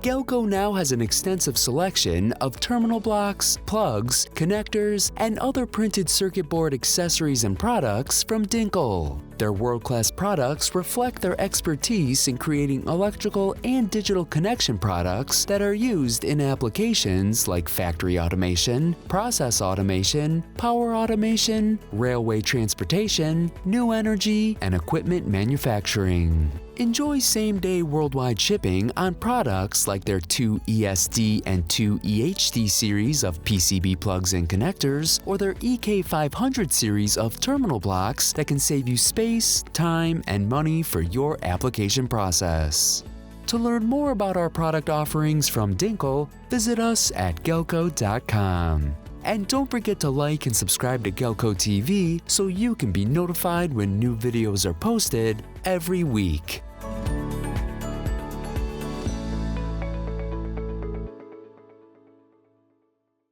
Galco now has an extensive selection of terminal blocks, plugs, connectors, and other printed circuit board accessories and products from DINKLE. Their world-class products reflect their expertise in creating electrical and digital connection products that are used in applications like factory automation, process automation, power automation, railway transportation, new energy, and equipment manufacturing. Enjoy same-day worldwide shipping on products like their 2 ESD and 2 EHD series of PCB plugs and connectors, or their EK500 series of terminal blocks that can save you space, time, and money for your application process. To learn more about our product offerings from DINKLE, visit us at galco.com. And don't forget to like and subscribe to Galco TV so you can be notified when new videos are posted every week.